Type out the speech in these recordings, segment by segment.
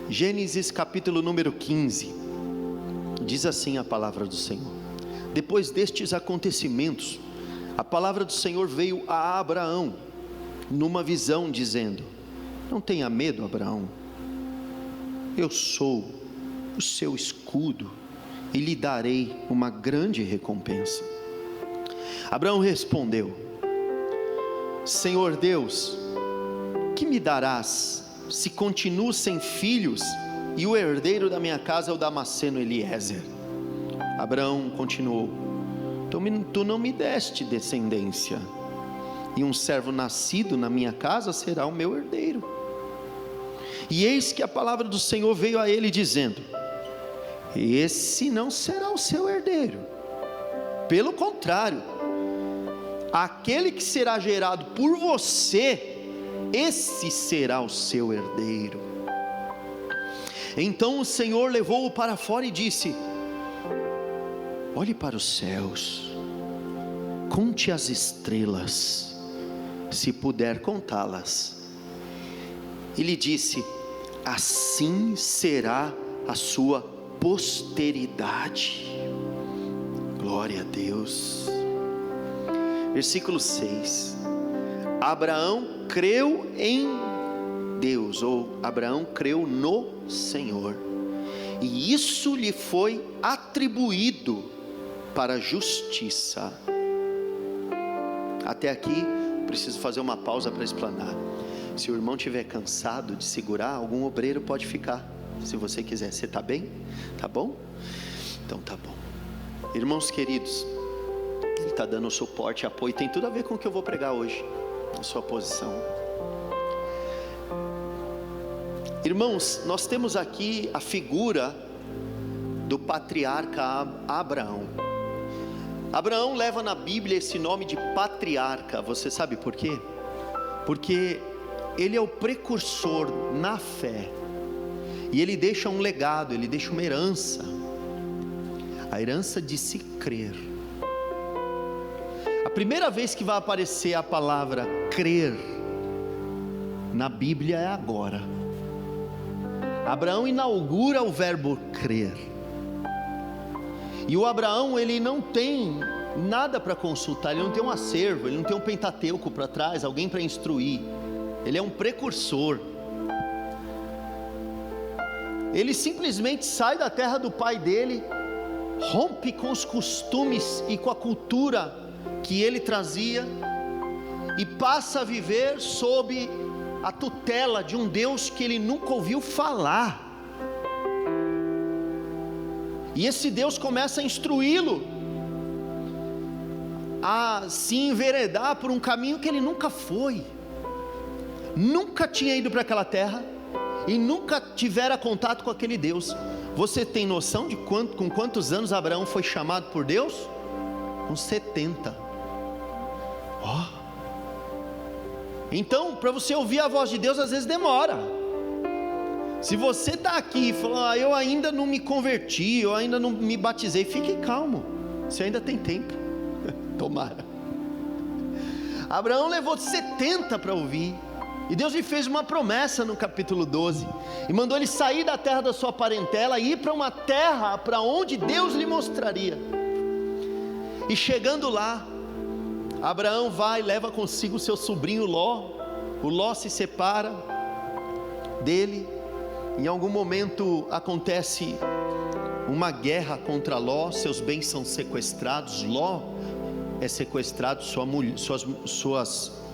Gênesis capítulo número 15, diz assim a palavra do Senhor: depois destes acontecimentos, a palavra do Senhor veio a Abraão, numa visão, dizendo: não tenha medo, Abraão, eu sou o seu escudo, e lhe darei uma grande recompensa. Abraão respondeu: Senhor Deus, que me darás, se continuo sem filhos, e o herdeiro da minha casa é o Damasceno Eliezer? Abraão continuou: tu não me deste descendência, e um servo nascido na minha casa será o meu herdeiro. E eis que a palavra do Senhor veio a ele dizendo: esse não será o seu herdeiro, pelo contrário, aquele que será gerado por você, esse será o seu herdeiro. Então o Senhor levou-o para fora e disse: olhe para os céus, conte as estrelas, se puder contá-las. E lhe disse: assim será a sua posteridade. Glória a Deus. Versículo 6: Abraão creu em Deus, ou Abraão creu no Senhor, e isso lhe foi atribuído para justiça. Até aqui preciso fazer uma pausa para explanar. Se o irmão estiver cansado de segurar, algum obreiro pode ficar, se você quiser. Você está bem? Tá bom? Então tá bom. Irmãos queridos, ele está dando suporte e apoio, tem tudo a ver com o que eu vou pregar hoje, na sua posição. Irmãos, nós temos aqui a figura do patriarca Abraão. Abraão leva na Bíblia esse nome de patriarca. Você sabe por quê? Porque ele é o precursor na fé, e ele deixa um legado, ele deixa uma herança, a herança de se crer. A primeira vez que vai aparecer a palavra crer na Bíblia é agora. Abraão inaugura o verbo crer. E o Abraão, ele não tem nada para consultar, ele não tem um acervo, ele não tem um Pentateuco para trás, alguém para instruir. Ele é um precursor. Ele simplesmente sai da terra do pai dele, rompe com os costumes e com a cultura que ele trazia, e passa a viver sob a tutela de um Deus que ele nunca ouviu falar. E esse Deus começa a instruí-lo a se enveredar por um caminho que ele nunca foi, nunca tinha ido para aquela terra, e nunca tivera contato com aquele Deus. Você tem noção de com quantos anos Abraão foi chamado por Deus? Com 70. Então, para você ouvir a voz de Deus, às vezes demora. Se você está aqui e fala: eu ainda não me converti, eu ainda não me batizei, fique calmo, você ainda tem tempo. Tomara. Abraão levou 70 para ouvir, e Deus lhe fez uma promessa no capítulo 12, e mandou ele sair da terra da sua parentela e ir para uma terra para onde Deus lhe mostraria. E chegando lá, Abraão vai e leva consigo seu sobrinho Ló. O Ló se separa dele. Em algum momento acontece uma guerra contra Ló, seus bens são sequestrados. Ló é sequestrado,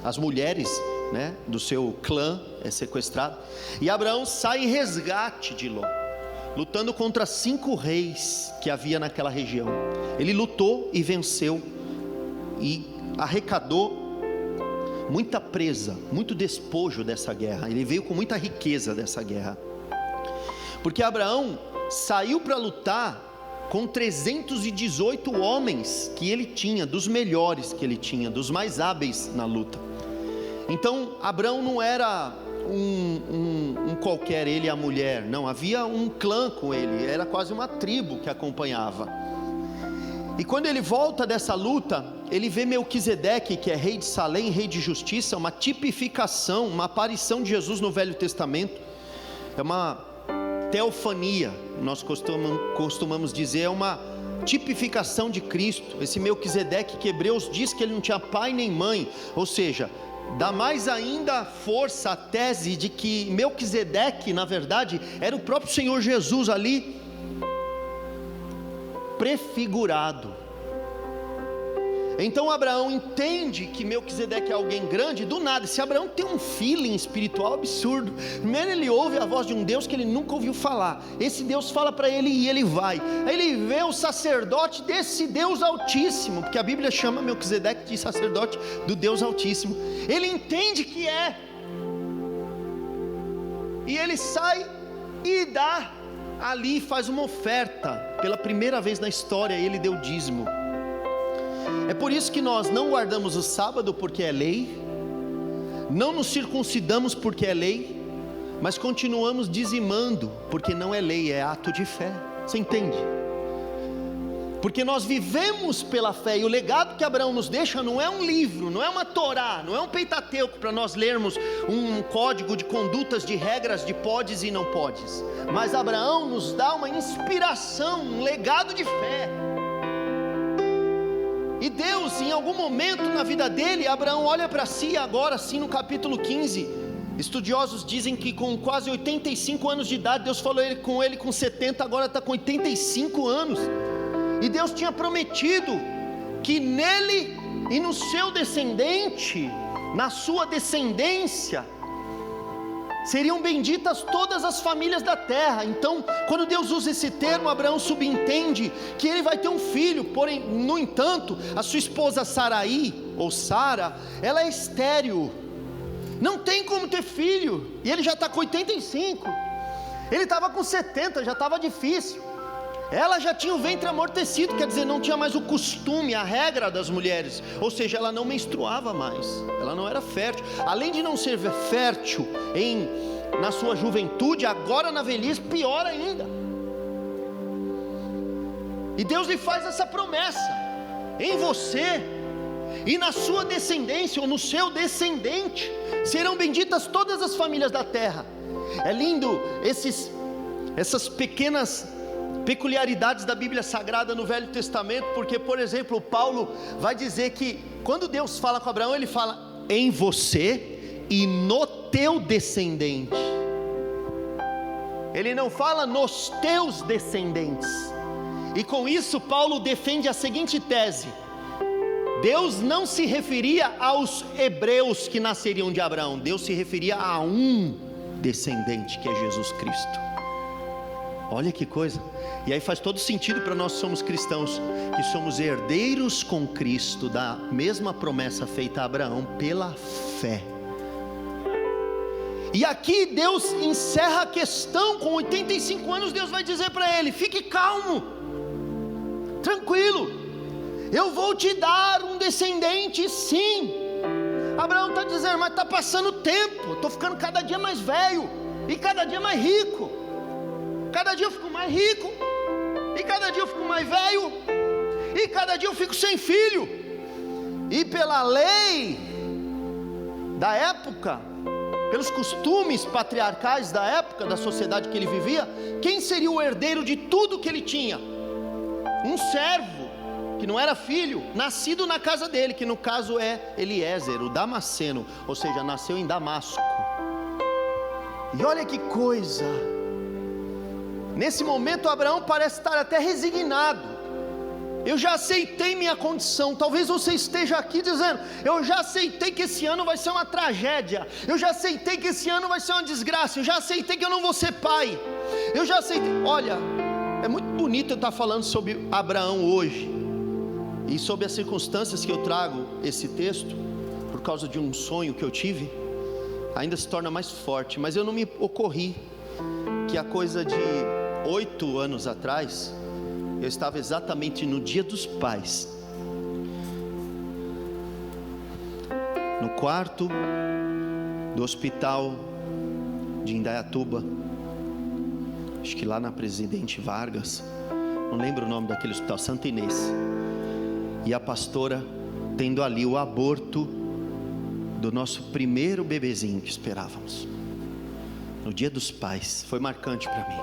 as mulheres, né, do seu clã é sequestrado, e Abraão sai em resgate de Ló, lutando contra 5 reis que havia naquela região. Ele lutou e venceu, e arrecadou muita presa, muito despojo dessa guerra. Ele veio com muita riqueza dessa guerra, porque Abraão saiu para lutar com 318 homens que ele tinha, dos melhores que ele tinha, dos mais hábeis na luta. Então Abraão não era um qualquer, ele e a mulher, não, havia um clã com ele, era quase uma tribo que acompanhava. E quando ele volta dessa luta, ele vê Melquisedeque, que é rei de Salém, rei de justiça, uma tipificação, uma aparição de Jesus no Velho Testamento. É teofania, nós costumamos dizer, é uma tipificação de Cristo. Esse Melquisedeque que Hebreus diz que ele não tinha pai nem mãe, ou seja, dá mais ainda força à tese de que Melquisedeque, na verdade, era o próprio Senhor Jesus ali, prefigurado. Então Abraão entende que Melquisedeque é alguém grande, do nada. Esse Abraão tem um feeling espiritual absurdo. Primeiro ele ouve a voz de um Deus que ele nunca ouviu falar. Esse Deus fala para ele e ele vai. Aí ele vê o sacerdote desse Deus Altíssimo, porque a Bíblia chama Melquisedeque de sacerdote do Deus Altíssimo. Ele entende que é, e ele sai e dá ali, faz uma oferta. Pela primeira vez na história ele deu dízimo. É por isso que nós não guardamos o sábado porque é lei, não nos circuncidamos porque é lei, mas continuamos dizimando porque não é lei, é ato de fé. Você entende? Porque nós vivemos pela fé, e o legado que Abraão nos deixa não é um livro, não é uma Torá, não é um Pentateuco para nós lermos um código de condutas, de regras, de podes e não podes, mas Abraão nos dá uma inspiração, um legado de fé. E Deus, em algum momento na vida dele, Abraão olha para si agora, sim, no capítulo 15, estudiosos dizem que com quase 85 anos de idade, Deus falou com ele com 70, agora está com 85 anos, e Deus tinha prometido que nele e no seu descendente, na sua descendência, seriam benditas todas as famílias da terra. Então, quando Deus usa esse termo, Abraão subentende que ele vai ter um filho. Porém, no entanto, a sua esposa Sarai, ou Sara, ela é estéril, não tem como ter filho, e ele já está com 85, ele estava com 70, já estava difícil. Ela já tinha o ventre amortecido, quer dizer, não tinha mais o costume, a regra das mulheres, ou seja, ela não menstruava mais, ela não era fértil. Além de não ser fértil na sua juventude, agora na velhice, pior ainda. E Deus lhe faz essa promessa: em você e na sua descendência, ou no seu descendente, serão benditas todas as famílias da terra. É lindo essas pequenas peculiaridades da Bíblia Sagrada no Velho Testamento, porque, por exemplo, Paulo vai dizer que quando Deus fala com Abraão, ele fala em você e no teu descendente. Ele não fala nos teus descendentes. E com isso Paulo defende a seguinte tese: Deus não se referia aos hebreus que nasceriam de Abraão, Deus se referia a um descendente, que é Jesus Cristo. Olha que coisa. E aí faz todo sentido para nós que somos cristãos, que somos herdeiros com Cristo da mesma promessa feita a Abraão pela fé. E aqui Deus encerra a questão. Com 85 anos Deus vai dizer para ele: fique calmo, tranquilo, eu vou te dar um descendente, sim. Abraão está dizendo: mas está passando o tempo, estou ficando cada dia mais velho e cada dia mais rico. Cada dia eu fico mais rico, e cada dia eu fico mais velho, e cada dia eu fico sem filho. E pela lei da época, pelos costumes patriarcais da época, da sociedade que ele vivia, quem seria o herdeiro de tudo que ele tinha? Um servo, que não era filho, nascido na casa dele, que no caso é Eliezer, o Damasceno, ou seja, nasceu em Damasco. E olha que coisa. Nesse momento Abraão parece estar até resignado. Eu já aceitei minha condição. Talvez você esteja aqui dizendo: eu já aceitei que esse ano vai ser uma tragédia, eu já aceitei que esse ano vai ser uma desgraça, eu já aceitei que eu não vou ser pai, eu já aceitei. Olha, é muito bonito eu estar falando sobre Abraão hoje, e sobre as circunstâncias que eu trago esse texto, por causa de um sonho que eu tive, ainda se torna mais forte. Mas eu não me ocorri que a coisa de 8 anos atrás, eu estava exatamente no Dia dos Pais, no quarto do hospital de Indaiatuba, acho que lá na Presidente Vargas, não lembro o nome daquele hospital, Santa Inês, e a pastora tendo ali o aborto do nosso primeiro bebezinho que esperávamos. no Dia dos Pais, foi marcante para mim,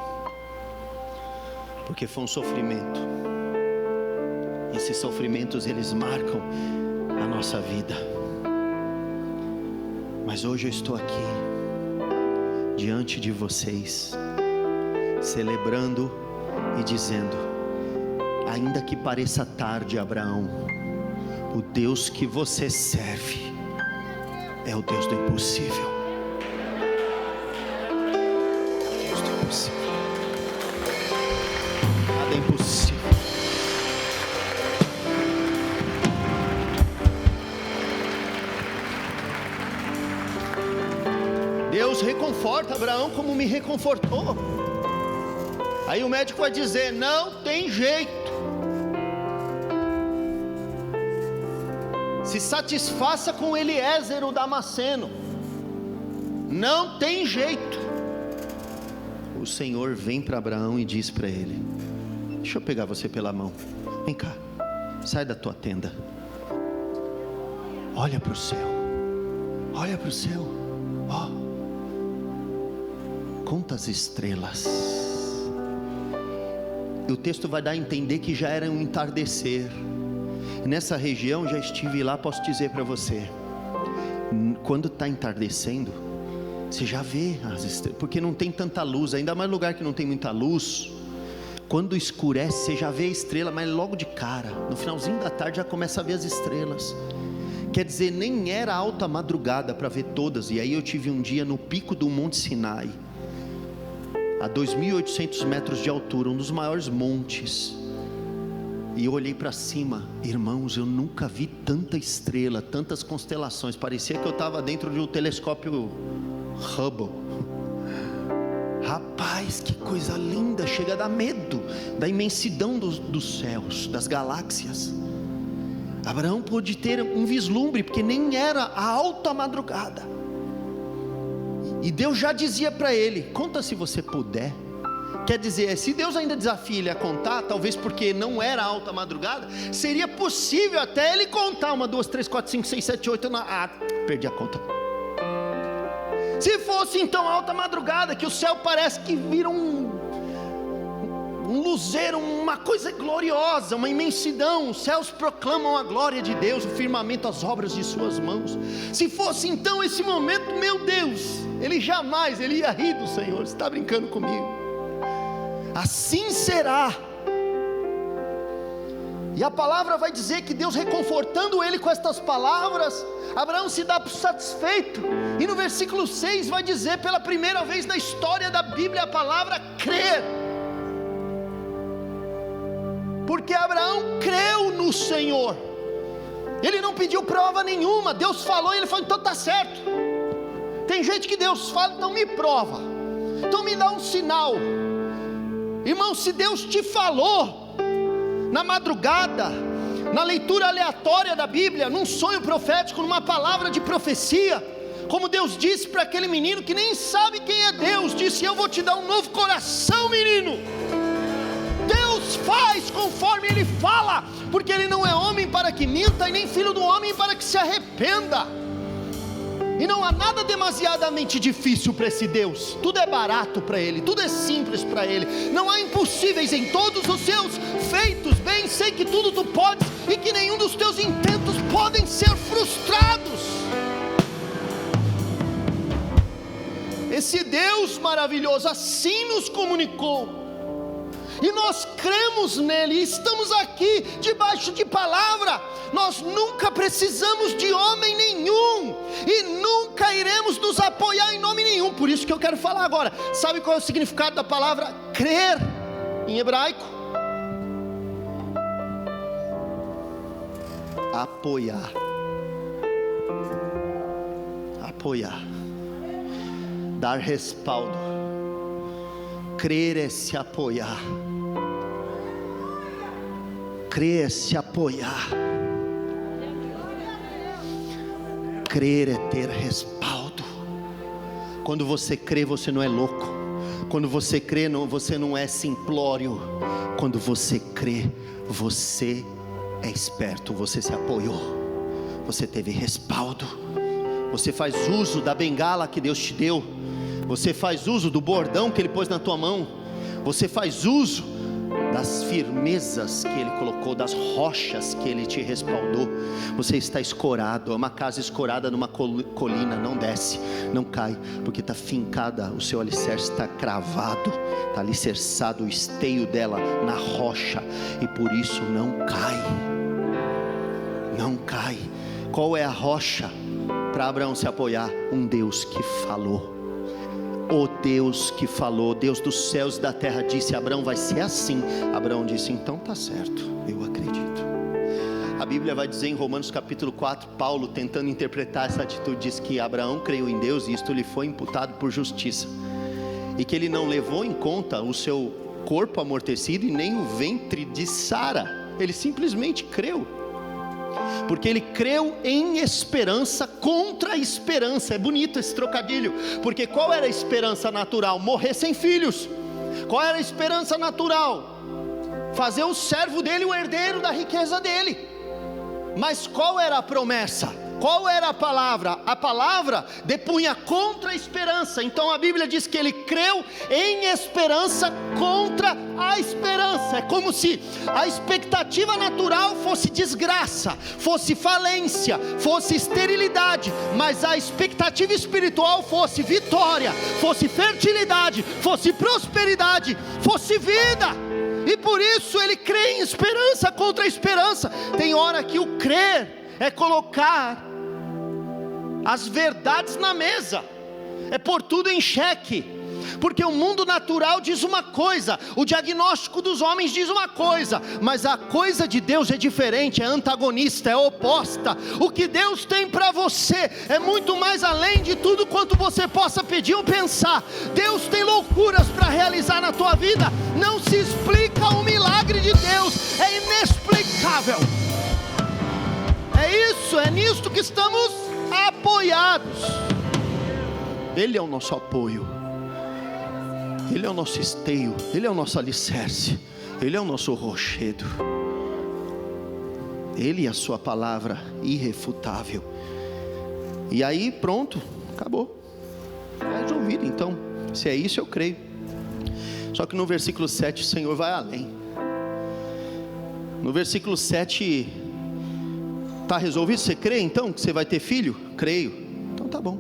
porque foi um sofrimento. Esses sofrimentos, eles marcam a nossa vida. Mas hoje eu estou aqui diante de vocês, celebrando e dizendo: ainda que pareça tarde, Abraão, o Deus que você serve é o Deus do impossível. É o Deus do impossível. Nada é impossível. Deus reconforta Abraão como me reconfortou. Aí o médico vai dizer: não tem jeito. Se satisfaça com Eliezer o Damasceno. Não tem jeito. O Senhor vem para Abraão e diz para ele: deixa eu pegar você pela mão. Vem cá, sai da tua tenda. Olha para o céu. Olha para o céu. Ó, conta as estrelas. E o texto vai dar a entender que já era um entardecer. Nessa região, já estive lá, posso dizer para você, quando está entardecendo, você já vê as estrelas, porque não tem tanta luz, ainda mais lugar que não tem muita luz. Quando escurece, você já vê a estrela, mas logo de cara, no finalzinho da tarde já começa a ver as estrelas. Quer dizer, nem era alta madrugada para ver todas. E aí eu tive um dia no pico do Monte Sinai, a 2.800 metros de altura, um dos maiores montes. E eu olhei para cima, irmãos, eu nunca vi tanta estrela, tantas constelações. Parecia que eu estava dentro de um telescópio Hubble. Rapaz, que coisa linda, chega a dar medo da imensidão dos céus, das galáxias. Abraão pôde ter um vislumbre, porque nem era a alta madrugada. E Deus já dizia para ele: conta se você puder. Quer dizer, se Deus ainda desafia ele a contar, talvez porque não era alta madrugada, seria possível até ele contar 1, 2, 3, 4, 5, 6, 7, 8, perdi a conta. Se fosse então alta madrugada, que o céu parece que vira um luzeiro, uma coisa gloriosa, uma imensidão, os céus proclamam a glória de Deus, o firmamento as obras de suas mãos. Se fosse então esse momento, meu Deus, ele ia rir do Senhor. Você está brincando comigo? Assim será. E a palavra vai dizer que Deus, reconfortando ele com estas palavras, Abraão se dá satisfeito. E no versículo 6 vai dizer, pela primeira vez na história da Bíblia, a palavra crer. Porque Abraão creu no Senhor. Ele não pediu prova nenhuma. Deus falou e ele falou: então está certo. Tem gente que Deus fala: então me prova, então me dá um sinal. Irmão, se Deus te falou na madrugada, na leitura aleatória da Bíblia, num sonho profético, numa palavra de profecia, como Deus disse para aquele menino que nem sabe quem é Deus, disse: eu vou te dar um novo coração, menino. Deus faz conforme Ele fala, porque Ele não é homem para que minta, e nem filho do homem para que se arrependa. E não há nada demasiadamente difícil para esse Deus. Tudo é barato para Ele, tudo é simples para Ele. Não há impossíveis em todos os seus feitos. Bem sei que tudo tu podes, e que nenhum dos teus intentos podem ser frustrados. Esse Deus maravilhoso assim nos comunicou, e nós cremos nele, e estamos aqui debaixo de palavra. Nós nunca precisamos de homem nenhum, e nunca iremos nos apoiar em nome nenhum. Por isso que eu quero falar agora. Sabe qual é o significado da palavra crer em hebraico? Apoiar. Apoiar, dar respaldo. Crer é se apoiar. Crer é se apoiar. Crer é ter respaldo. Quando você crê, você não é louco. Quando você crê, você não é simplório. Quando você crê, você é esperto. Você se apoiou, você teve respaldo. Você faz uso da bengala que Deus te deu. Você faz uso do bordão que Ele pôs na tua mão. Você faz uso das firmezas que Ele colocou, das rochas que Ele te respaldou. Você está escorado. É uma casa escorada numa colina. Não desce, não cai, porque está fincada. O seu alicerce está cravado, está alicerçado o esteio dela na rocha, e por isso não cai. Não cai. Qual é a rocha para Abraão se apoiar? Um Deus que falou. O Deus que falou, Deus dos céus e da terra disse: Abraão, vai ser assim. Abraão disse: então tá certo, eu acredito. A Bíblia vai dizer em Romanos capítulo 4, Paulo tentando interpretar essa atitude, diz que Abraão creu em Deus e isto lhe foi imputado por justiça, e que ele não levou em conta o seu corpo amortecido e nem o ventre de Sara. Ele simplesmente creu, porque ele creu em esperança contra a esperança. É bonito esse trocadilho, porque qual era a esperança natural? Morrer sem filhos. Qual era a esperança natural? Fazer o servo dele o herdeiro da riqueza dele. Mas qual era a promessa? Qual era a palavra? A palavra depunha contra a esperança. Então a Bíblia diz que ele creu em esperança contra a esperança. É como se a expectativa natural fosse desgraça, fosse falência, fosse esterilidade, mas a expectativa espiritual fosse vitória, fosse fertilidade, fosse prosperidade, fosse vida. E por isso ele crê em esperança contra a esperança. Tem hora que o crer é colocar as verdades na mesa, é pôr tudo em xeque, porque o mundo natural diz uma coisa, o diagnóstico dos homens diz uma coisa, mas a coisa de Deus é diferente, é antagonista, é oposta. O que Deus tem para você é muito mais além de tudo quanto você possa pedir ou pensar. Deus tem loucuras para realizar na tua vida. Não se explica o milagre de Deus, é inexplicável. É isso, é nisto que estamos apoiados. Ele é o nosso apoio, Ele é o nosso esteio, Ele é o nosso alicerce, Ele é o nosso rochedo. Ele e a sua palavra irrefutável. E aí pronto, acabou, é resolvido. Então, se é isso, eu creio. Só que no versículo 7 o Senhor vai além. No versículo 7, está resolvido? Você crê então que você vai ter filho? Creio. Então tá bom.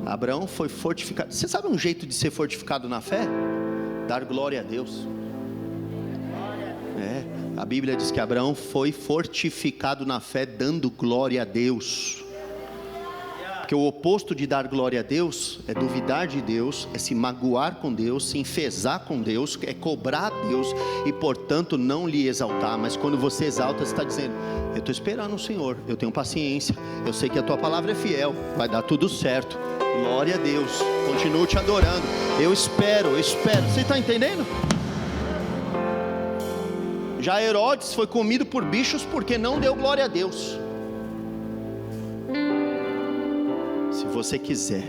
Abraão foi fortificado. Você sabe um jeito de ser fortificado na fé? Dar glória a Deus. A Bíblia diz que Abraão foi fortificado na fé dando glória a Deus. Porque o oposto de dar glória a Deus é duvidar de Deus, é se magoar com Deus, se enfezar com Deus, é cobrar a Deus e portanto não lhe exaltar. Mas quando você exalta, você está dizendo: eu estou esperando o Senhor, eu tenho paciência, eu sei que a tua palavra é fiel, vai dar tudo certo, glória a Deus, continuo te adorando, eu espero. Você está entendendo? Já Herodes foi comido por bichos porque não deu glória a Deus. Se você quiser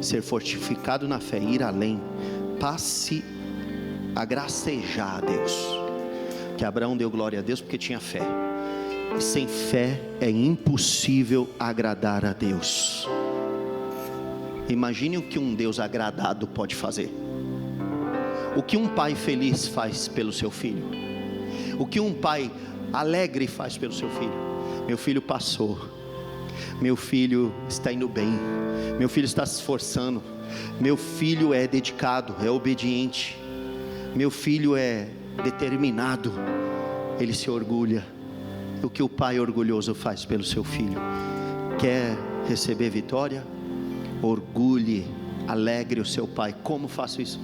ser fortificado na fé, ir além, passe a gracejar a Deus. Que Abraão deu glória a Deus porque tinha fé, e sem fé é impossível agradar a Deus. Imagine o que um Deus agradado pode fazer. O que um pai feliz faz pelo seu filho. O que um pai alegre faz pelo seu filho. Meu filho passou, meu filho está indo bem, meu filho está se esforçando, meu filho é dedicado, é obediente, meu filho é determinado, ele se orgulha. O que o pai orgulhoso faz pelo seu filho? Quer receber vitória? Orgulhe, alegre o seu pai. Como faço isso?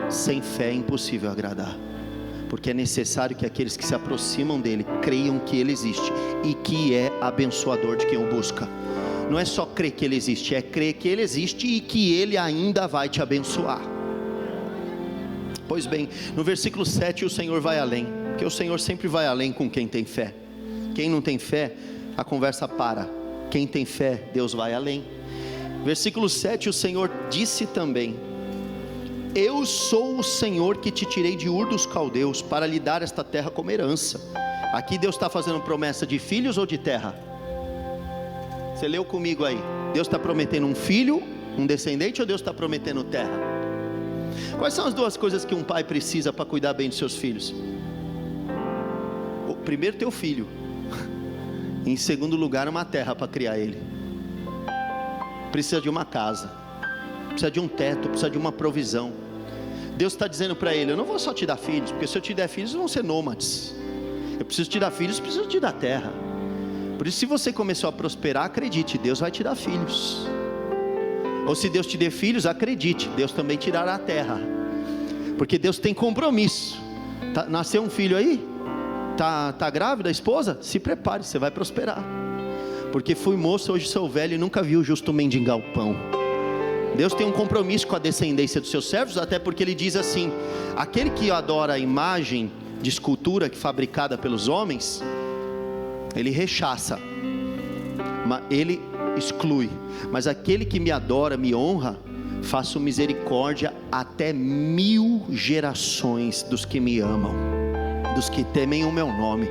Sem fé é impossível agradar, porque é necessário que aqueles que se aproximam dele creiam que ele existe e que é abençoador de quem o busca. Não é só crer que ele existe, é crer que ele existe e que ele ainda vai te abençoar. Pois bem, no versículo 7 o Senhor vai além, porque o Senhor sempre vai além com quem tem fé. Quem não tem fé, a conversa para. Quem tem fé, Deus vai além. Versículo 7, o Senhor disse também: eu sou o Senhor que te tirei de Ur dos Caldeus para lhe dar esta terra como herança. Aqui Deus está fazendo promessa de filhos ou de terra? Você leu comigo aí? Deus está prometendo um filho Um descendente ou Deus está prometendo terra? Quais são as duas coisas que um pai precisa para cuidar bem dos seus filhos? Primeiro, teu filho. Em segundo lugar, uma terra para criar ele. Precisa de uma casa, precisa de um teto, precisa de uma provisão. Deus está dizendo para ele: eu não vou só te dar filhos, porque se eu te der filhos vão ser nômades. Eu preciso te dar filhos, preciso te dar terra. Por isso, se você começou a prosperar, acredite, Deus vai te dar filhos. Ou se Deus te der filhos, acredite, Deus também te dará a terra. Porque Deus tem compromisso. Nasceu um filho aí? Tá grávida a esposa? Se prepare, você vai prosperar. Porque fui moço, hoje sou velho e nunca vi o justo mendigar o pão. Deus tem um compromisso com a descendência dos seus servos, até porque Ele diz assim: aquele que adora a imagem de escultura que fabricada pelos homens, Ele rechaça, Ele exclui. Mas aquele que me adora, me honra, faço misericórdia até 1000 gerações dos que me amam, dos que temem o meu nome.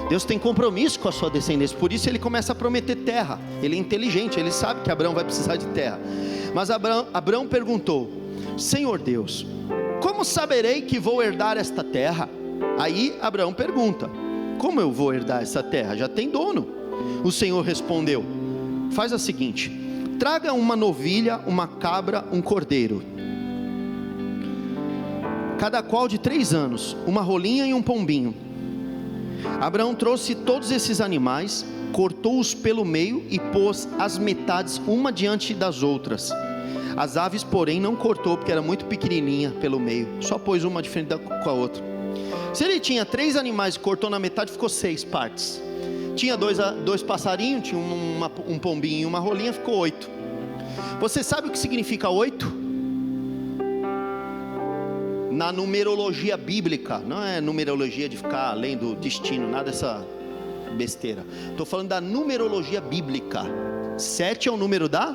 Deus tem compromisso com a sua descendência, por isso Ele começa a prometer terra. Ele é inteligente, Ele sabe que Abraão vai precisar de terra. Mas Abraão perguntou: Senhor Deus, como saberei que vou herdar esta terra? Aí Abraão pergunta: como eu vou herdar essa terra? Já tem dono. O Senhor respondeu: faz o seguinte, traga uma novilha, uma cabra, um cordeiro, cada qual de 3 anos, uma rolinha e um pombinho. Abraão trouxe todos esses animais, cortou-os pelo meio e pôs as metades uma diante das outras. As aves, porém, não cortou, porque era muito pequenininha pelo meio, só pôs uma de frente com a outra. Se ele tinha 3 animais e cortou na metade, ficou 6 partes. Tinha 2 passarinhos, tinha um pombinho e uma rolinha, ficou 8. Você sabe o que significa 8? Na numerologia bíblica, não é numerologia de ficar lendo destino, nada dessa besteira. Estou falando da numerologia bíblica. 7 é o número da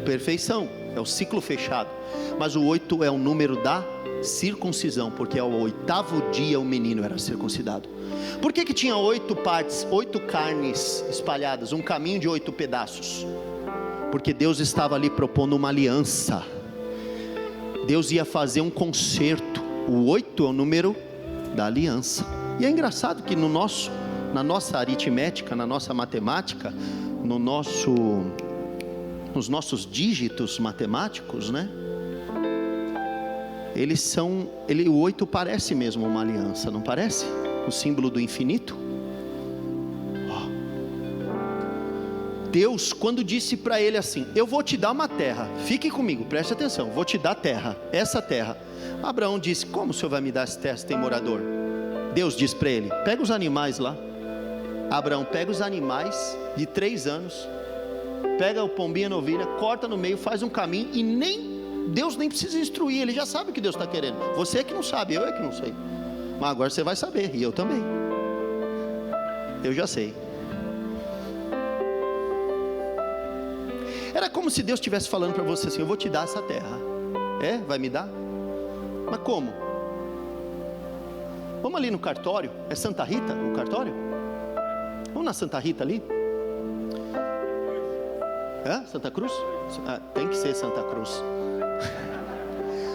perfeição, é o ciclo fechado. Mas o 8 é o número da circuncisão, porque ao 8º dia o menino era circuncidado. Por que tinha 8 partes, 8 carnes espalhadas, um caminho de 8 pedaços? Porque Deus estava ali propondo uma aliança. Deus ia fazer um concerto. O 8 é o número da aliança. E é engraçado que na nossa aritmética, na nossa matemática, nos nossos dígitos matemáticos, né? O 8 parece mesmo uma aliança, não parece? O símbolo do infinito. Deus, quando disse para ele assim: eu vou te dar uma terra, fique comigo, preste atenção, vou te dar terra, essa terra. Abraão disse: como o Senhor vai me dar essa terra se tem morador? Deus disse para ele: pega os animais lá. Abraão pega os animais de 3 anos, pega o pombinho e a novilha, corta no meio, faz um caminho, e Deus nem precisa instruir, Ele já sabe o que Deus está querendo. Você é que não sabe, eu é que não sei. Mas agora você vai saber, e eu também. Eu já sei. Era como se Deus estivesse falando para você assim: eu vou te dar essa terra. Vai me dar? Mas como? Vamos ali no cartório. É Santa Rita o cartório? Vamos na Santa Rita ali? Santa Cruz? Tem que ser Santa Cruz.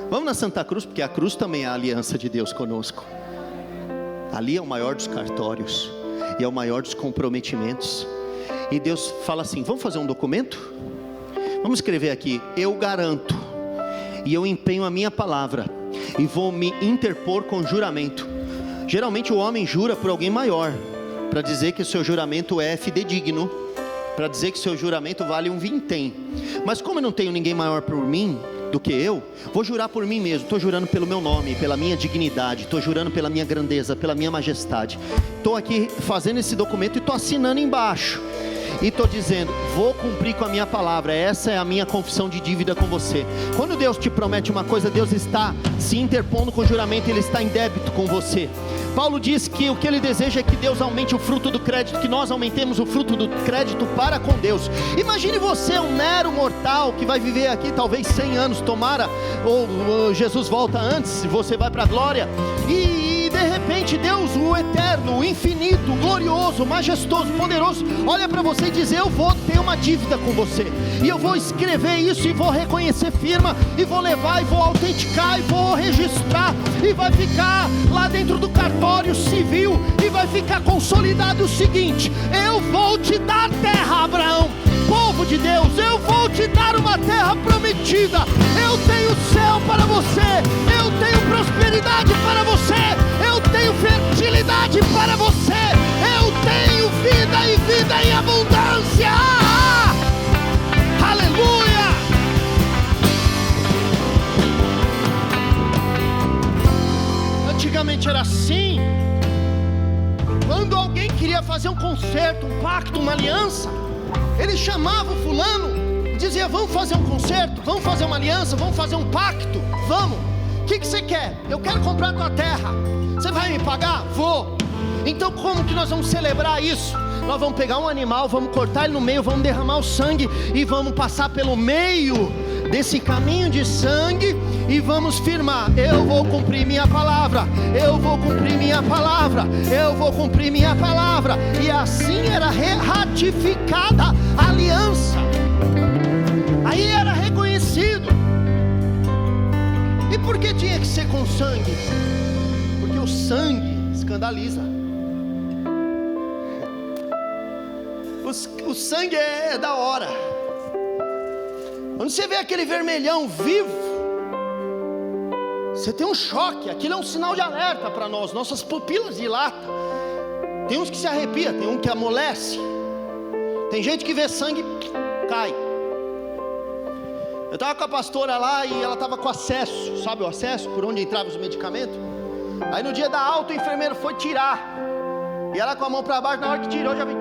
Vamos na Santa Cruz, porque a cruz também é a aliança de Deus conosco. Ali é o maior dos cartórios, e é o maior dos comprometimentos. E Deus fala assim: vamos fazer um documento? Vamos escrever aqui: eu garanto, e eu empenho a minha palavra, e vou me interpor com juramento. Geralmente o homem jura por alguém maior, para dizer que o seu juramento é fidedigno, para dizer que o seu juramento vale um vintém. Mas como eu não tenho ninguém maior por mim do que eu, vou jurar por mim mesmo. Estou jurando pelo meu nome, pela minha dignidade, estou jurando pela minha grandeza, pela minha majestade. Estou aqui fazendo esse documento e estou assinando embaixo. E estou dizendo: vou cumprir com a minha palavra. Essa é a minha confissão de dívida com você. Quando Deus te promete uma coisa, Deus está se interpondo com o juramento, Ele está em débito com você. Paulo diz que o que ele deseja é que Deus aumente o fruto do crédito, que nós aumentemos o fruto do crédito para com Deus. Imagine você, um mero mortal que vai viver aqui talvez 100 anos, tomara, ou Jesus volta antes, você vai para a glória, e de repente Deus, o eterno, o infinito, o glorioso, o majestoso, poderoso, olha para você e diz: eu vou ter uma dívida com você, e eu vou escrever isso, e vou reconhecer firma, e vou levar, e vou autenticar, e vou registrar, e vai ficar lá dentro do cartório civil, e vai ficar consolidado o seguinte: eu vou te dar terra, Abraão, povo de Deus, eu vou te dar uma terra prometida, eu tenho céu para você, eu tenho prosperidade para você, eu tenho fertilidade para você, eu tenho vida e vida em abundância. Aleluia! Antigamente era assim. Quando alguém queria fazer um concerto, um pacto, uma aliança, ele chamava o fulano e dizia: vamos fazer um concerto, vamos fazer uma aliança, vamos fazer um pacto, vamos. O que você quer? Eu quero comprar tua terra. Você vai me pagar? Vou. Então como que nós vamos celebrar isso? Nós vamos pegar um animal, vamos cortar ele no meio, vamos derramar o sangue e vamos passar pelo meio desse caminho de sangue e vamos firmar: eu vou cumprir minha palavra, eu vou cumprir minha palavra, eu vou cumprir minha palavra. E assim era ratificada a aliança, aí era reconhecido. E por que tinha que ser com sangue? Porque o sangue escandaliza. O sangue é da hora. Quando você vê aquele vermelhão vivo, você tem um choque. Aquilo é um sinal de alerta para nós. Nossas pupilas dilatam. Tem uns que se arrepia, tem um que amolece. Tem gente que vê sangue, cai. Eu estava com a pastora lá e ela estava com acesso. Sabe o acesso? Por onde entravam os medicamentos. Aí no dia da alta o enfermeiro foi tirar. E ela com a mão para baixo, na hora que tirou já vi.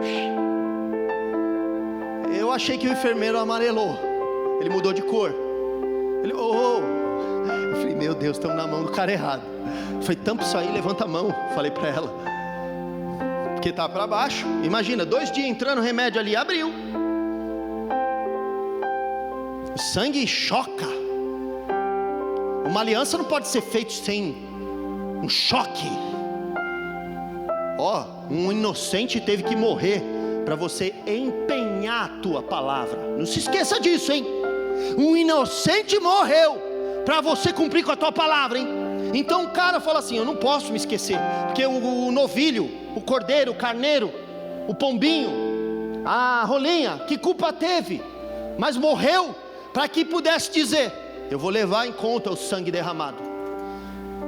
Eu achei que o enfermeiro amarelou. Ele mudou de cor. Ele, Eu falei: meu Deus, estamos na mão do cara errado. Eu falei: tampa isso aí, levanta a mão. Falei para ela. Porque tá para baixo. Imagina, 2 dias entrando remédio ali, abriu. O sangue choca. Uma aliança não pode ser feita sem um choque. Um inocente teve que morrer para você empenhar a tua palavra. Não se esqueça disso, hein? Um inocente morreu para você cumprir com a tua palavra, hein? Então o cara fala assim: eu não posso me esquecer, porque o novilho, o cordeiro, o carneiro, o pombinho, a rolinha, que culpa teve? Mas morreu para que pudesse dizer: eu vou levar em conta o sangue derramado.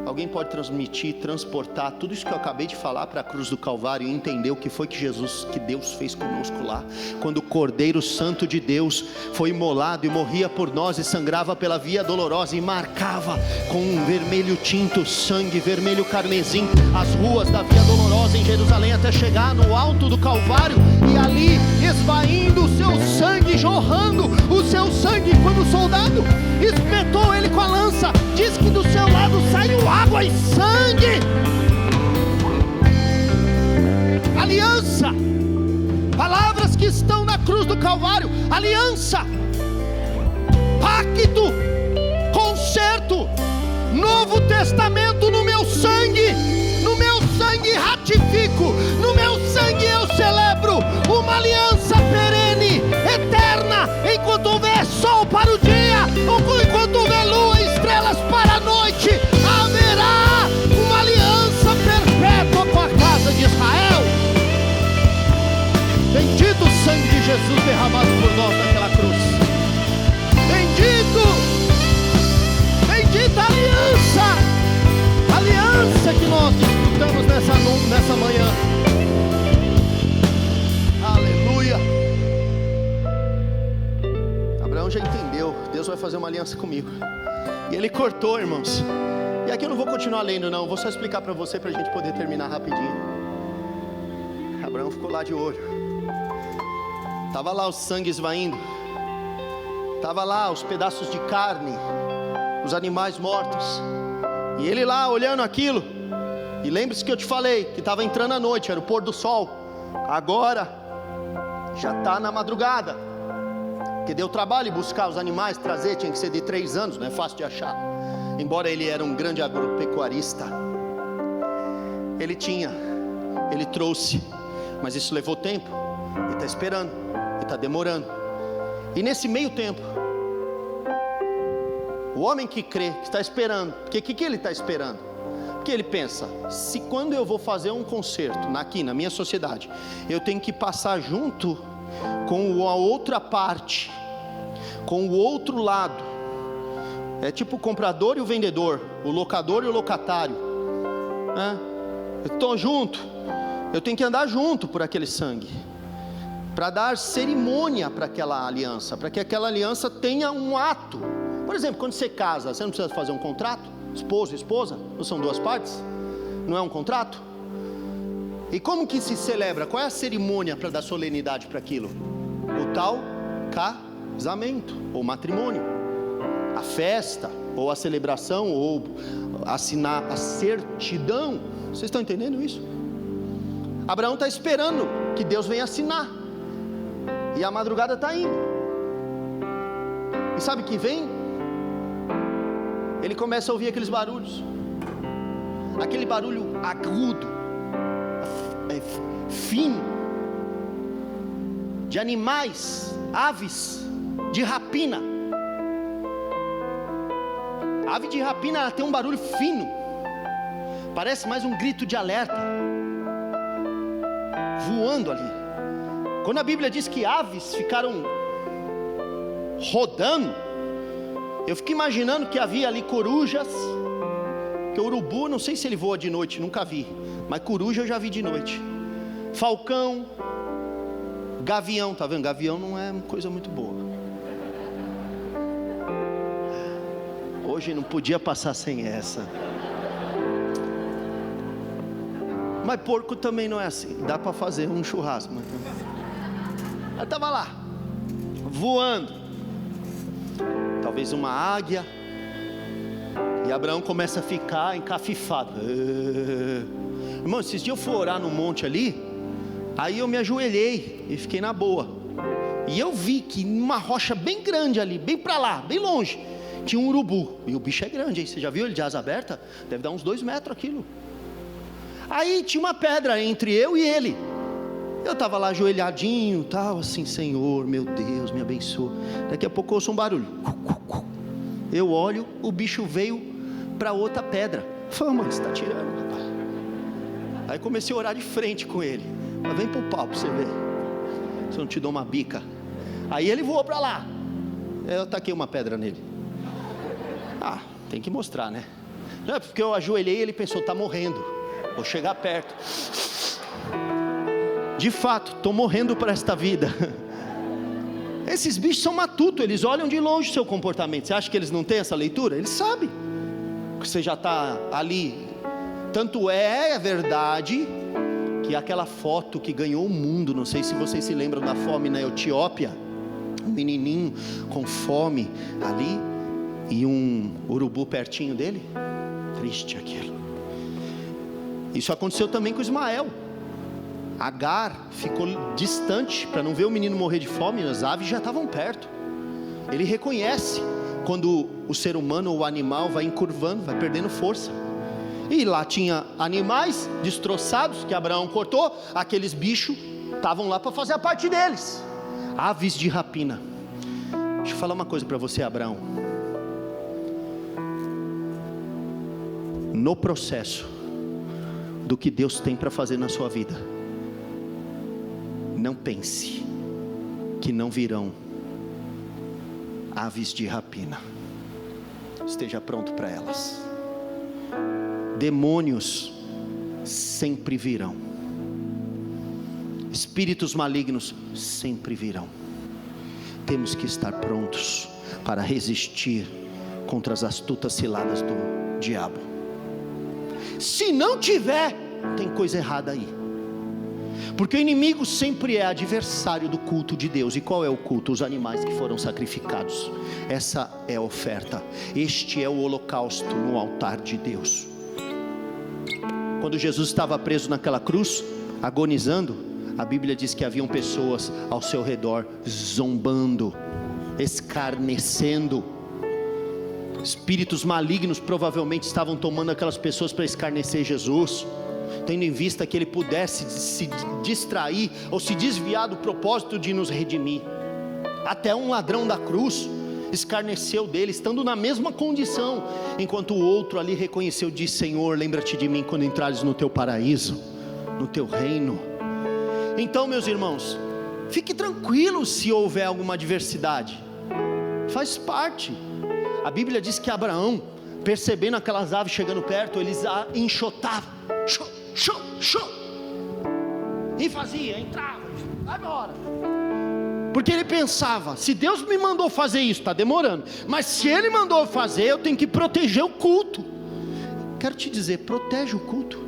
Alguém pode transmitir, transportar tudo isso que eu acabei de falar para a cruz do Calvário e entender o que foi que Deus fez conosco lá, quando o Cordeiro Santo de Deus foi imolado e morria por nós e sangrava pela via dolorosa e marcava com um vermelho tinto, sangue vermelho carmesim, as ruas da via dolorosa em Jerusalém, até chegar no alto do Calvário, e ali esvaindo o seu sangue, jorrando o seu sangue. Quando o soldado espetou ele com a lança, diz que do seu lado saiu água e sangue. Aliança, palavras que estão na cruz do Calvário. Aliança, pacto, concerto, Novo Testamento. No meu sangue ratifico, no meu sangue eu celebro uma aliança perene, eterna. Enquanto houver sol para o dia, enquanto houver lua e estrelas para a noite, haverá uma aliança perpétua com a casa de Israel. Bendito o sangue de Jesus derramado por nós naquela cruz. Bendita a aliança que nós disputamos nessa manhã. Aleluia. Abraão já entendeu, Deus vai fazer uma aliança comigo. E ele cortou, irmãos. E aqui eu não vou continuar lendo não, vou só explicar para você, para a gente poder terminar rapidinho. Abraão ficou lá de olho. Estava lá o sangue esvaindo. Estava lá os pedaços de carne, os animais mortos. E ele lá olhando aquilo. E lembre-se que eu te falei que estava entrando a noite, era o pôr do sol. Agora já está na madrugada, porque deu trabalho buscar os animais, trazer, tinha que ser de 3 anos, não é fácil de achar, embora ele era um grande agropecuarista. Ele trouxe, mas isso levou tempo. Ele está esperando, ele está demorando. E nesse meio tempo, o homem que crê, que está esperando, porque o que ele está esperando? Porque ele pensa, se quando eu vou fazer um concerto aqui na minha sociedade, eu tenho que passar junto com a outra parte, com o outro lado, é tipo o comprador e o vendedor, o locador e o locatário, né? Eu estou junto, eu tenho que andar junto por aquele sangue, para dar cerimônia para aquela aliança, para que aquela aliança tenha um ato. Por exemplo, quando você casa, você não precisa fazer um contrato? Esposo e esposa, não são duas partes? Não é um contrato? E como que se celebra? Qual é a cerimônia para dar solenidade para aquilo? O tal casamento, ou matrimônio. A festa, ou a celebração, ou assinar a certidão. Vocês estão entendendo isso? Abraão está esperando que Deus venha assinar, e a madrugada está indo. E sabe o que vem? Ele começa a ouvir aqueles barulhos, aquele barulho agudo, fino, de animais, aves de rapina. A ave de rapina, ela tem um barulho fino, parece mais um grito de alerta, voando ali. Quando a Bíblia diz que aves ficaram rodando, eu fico imaginando que havia ali corujas, que o urubu, não sei se ele voa de noite, nunca vi, mas coruja eu já vi de noite. Falcão, gavião, tá vendo? Gavião não é uma coisa muito boa. Hoje não podia passar sem essa. Mas porco também não é assim, dá para fazer um churrasco. Mas estava lá, voando, talvez uma águia, e Abraão começa a ficar encafifado. Irmão, esses dias eu fui orar no monte ali, aí eu me ajoelhei e fiquei na boa, e eu vi que numa rocha bem grande ali, bem para lá, bem longe, tinha um urubu, e o bicho é grande, hein? Você já viu ele de asa aberta? Deve dar uns 2 metros aquilo. Aí tinha uma pedra entre eu e ele. Eu estava lá ajoelhadinho, tal, assim, Senhor, meu Deus, me abençoa. Daqui a pouco eu ouço um barulho. Eu olho, o bicho veio para outra pedra. Falei, mano, você está tirando, rapaz. Aí comecei a orar de frente com ele. Mas vem pro pau para você ver, se eu não te dou uma bica. Aí ele voou para lá. Eu taquei uma pedra nele. Ah, tem que mostrar, né? Não é porque eu ajoelhei e ele pensou, tá morrendo, vou chegar perto. De fato, estou morrendo para esta vida. Esses bichos são matutos, eles olham de longe o seu comportamento. Você acha que eles não têm essa leitura? Eles sabem que você já está ali. Tanto é verdade que aquela foto que ganhou o mundo, não sei se vocês se lembram da fome na Etiópia, um menininho com fome ali, e um urubu pertinho dele. Triste aquilo. Isso aconteceu também com Ismael. Agar ficou distante para não ver o menino morrer de fome, as aves já estavam perto. Ele reconhece quando o ser humano ou o animal vai encurvando, vai perdendo força. E lá tinha animais destroçados que Abraão cortou, aqueles bichos estavam lá para fazer a parte deles, aves de rapina. Deixa eu falar uma coisa para você, Abraão. No processo do que Deus tem para fazer na sua vida, não pense que não virão aves de rapina. Esteja pronto para elas. Demônios sempre virão. Espíritos malignos sempre virão. Temos que estar prontos para resistir contra as astutas ciladas do diabo. Se não tiver, tem coisa errada aí. Porque o inimigo sempre é adversário do culto de Deus. E qual é o culto? Os animais que foram sacrificados. Essa é a oferta. Este é o holocausto no altar de Deus. Quando Jesus estava preso naquela cruz, agonizando, a Bíblia diz que haviam pessoas ao seu redor, zombando, escarnecendo. Espíritos malignos provavelmente estavam tomando aquelas pessoas para escarnecer Jesus. tendo em vista que ele pudesse se distrair ou se desviar do propósito de nos redimir. Até um ladrão da cruz escarneceu dele, estando na mesma condição, enquanto o outro ali reconheceu, disse: Senhor, lembra-te de mim quando entrares no teu paraíso, no teu reino. Então, meus irmãos, fique tranquilo se houver alguma adversidade, faz parte. A Bíblia diz que Abraão, percebendo aquelas aves chegando perto, eles a enxotavam, e fazia, entrava, vai embora, porque ele pensava: se Deus me mandou fazer isso, está demorando, mas se Ele mandou fazer, eu tenho que proteger o culto. Quero te dizer, protege o culto.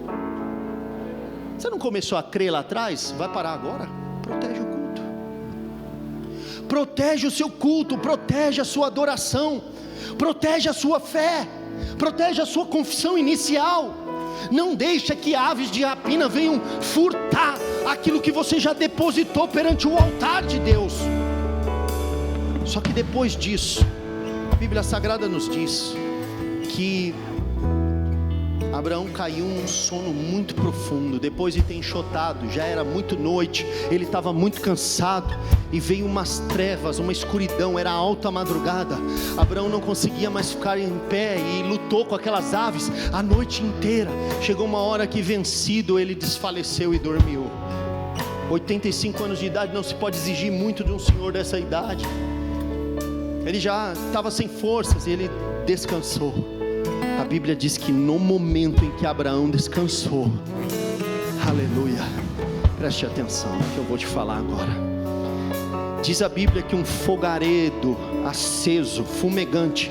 Você não começou a crer lá atrás? Vai parar agora? Protege o culto, protege o seu culto, protege a sua adoração, protege a sua fé, protege a sua confissão inicial. Não deixa que aves de rapina venham furtar aquilo que você já depositou perante o altar de Deus. Só que depois disso, a Bíblia Sagrada nos diz que Abraão caiu num sono muito profundo. Depois de ter enxotado, já era muito noite, ele estava muito cansado, e veio umas trevas, uma escuridão, era alta madrugada. Abraão não conseguia mais ficar em pé e lutou com aquelas aves a noite inteira. Chegou uma hora que, vencido, ele desfaleceu e dormiu. 85 anos de idade, não se pode exigir muito de um senhor dessa idade. Ele já estava sem forças e ele descansou. A Bíblia diz que no momento em que Abraão descansou, aleluia, preste atenção no que eu vou te falar agora. Diz a Bíblia que um fogaredo aceso, fumegante,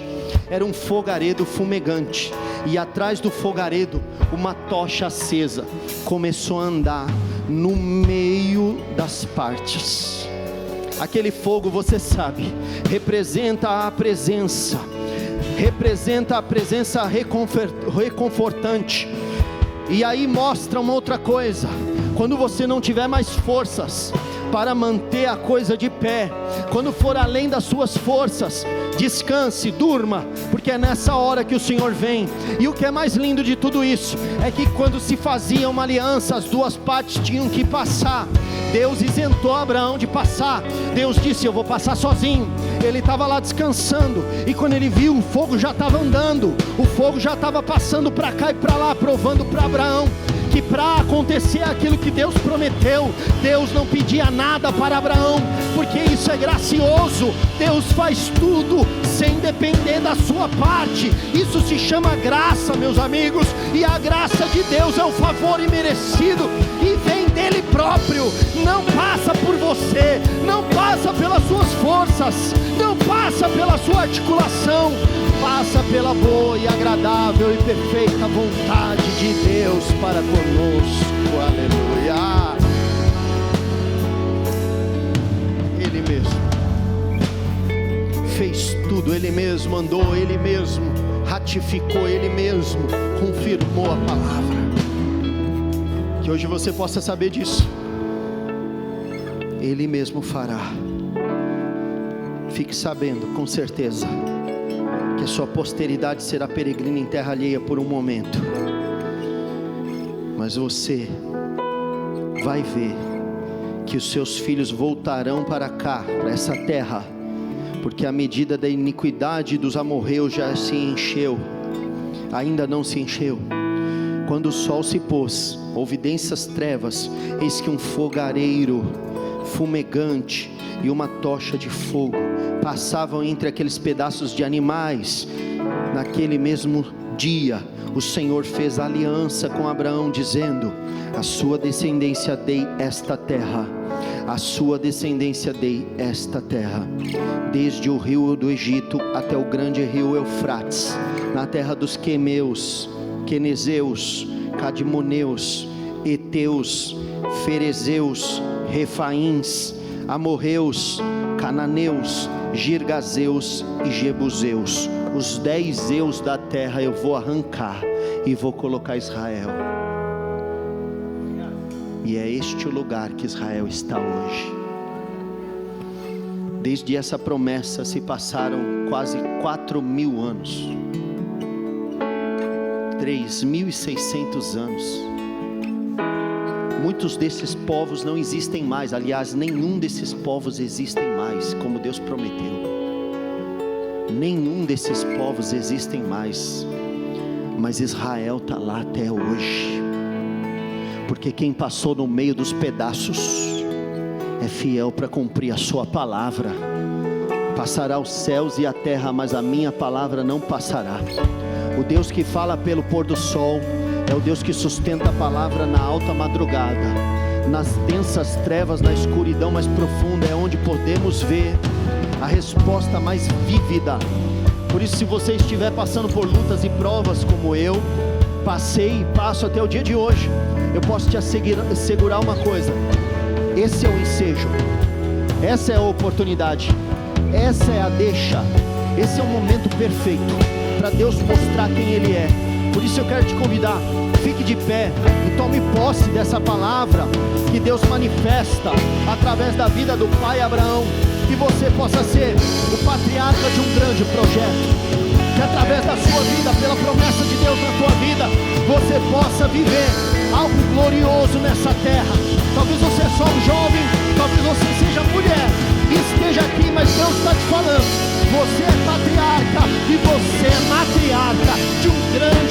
era um fogaredo fumegante, e atrás do fogaredo uma tocha acesa começou a andar no meio das partes. Aquele fogo, você sabe, representa a presença reconfortante. E aí mostra uma outra coisa: quando você não tiver mais forças para manter a coisa de pé, quando for além das suas forças, descanse, durma, porque é nessa hora que o Senhor vem. E o que é mais lindo de tudo isso, é que quando se fazia uma aliança, as duas partes tinham que passar. Deus isentou Abraão de passar. Deus disse: eu vou passar sozinho. Ele estava lá descansando, e quando ele viu, o fogo já estava andando, o fogo já estava passando para cá e para lá, provando para Abraão que para acontecer aquilo que Deus prometeu, Deus não pedia nada para Abraão, porque isso é gracioso. Deus faz tudo sem depender da sua parte. Isso se chama graça, meus amigos, e a graça de Deus é um favor imerecido e vem dele próprio. Não passa por você, não passa pelas suas forças, não passa pela sua articulação, passa pela boa e agradável e perfeita vontade de Deus para conosco. Aleluia. Ele mesmo fez tudo, Ele mesmo andou, Ele mesmo ratificou, Ele mesmo confirmou a palavra. Que hoje você possa saber disso. Ele mesmo fará. Fique sabendo com certeza que a sua posteridade será peregrina em terra alheia por um momento, mas você vai ver que os seus filhos voltarão para cá, para essa terra, porque a medida da iniquidade dos amorreus já se encheu, ainda não se encheu. Quando o sol se pôs, houve densas trevas, eis que um fogareiro fumegante e uma tocha de fogo passavam entre aqueles pedaços de animais. Naquele mesmo dia, o Senhor fez aliança com Abraão, dizendo: a sua descendência dei esta terra, a sua descendência dei esta terra, desde o rio do Egito até o grande rio Eufrates, na terra dos quemeus, quenezeus, cadmoneus, heteus, ferezeus, refaíns, amorreus, cananeus, girgazeus e jebuseus. Os 10 zeus da terra eu vou arrancar e vou colocar Israel. E é este o lugar que Israel está hoje. Desde essa promessa se passaram quase 4.000 anos, 3.600 anos. Muitos desses povos não existem mais. Aliás, nenhum desses povos existem mais, como Deus prometeu. Nenhum desses povos existem mais. Mas Israel está lá até hoje. Porque quem passou no meio dos pedaços é fiel para cumprir a sua palavra. Passará os céus e a terra, mas a minha palavra não passará. O Deus que fala pelo pôr do sol é o Deus que sustenta a palavra na alta madrugada. Nas densas trevas, na escuridão mais profunda, é onde podemos ver a resposta mais vívida. Por isso, se você estiver passando por lutas e provas como eu passei e passo até o dia de hoje, eu posso te assegurar uma coisa: esse é o ensejo, essa é a oportunidade, essa é a deixa, esse é o momento perfeito para Deus mostrar quem Ele é. Por isso eu quero te convidar, fique de pé e tome posse dessa palavra que Deus manifesta através da vida do pai Abraão. Que você possa ser o patriarca de um grande projeto, que através da sua vida, pela promessa de Deus na tua vida, você possa viver algo glorioso nessa terra. Talvez você é só um jovem, talvez você seja mulher e esteja aqui, mas Deus está te falando: você é patriarca e você é matriarca de um grande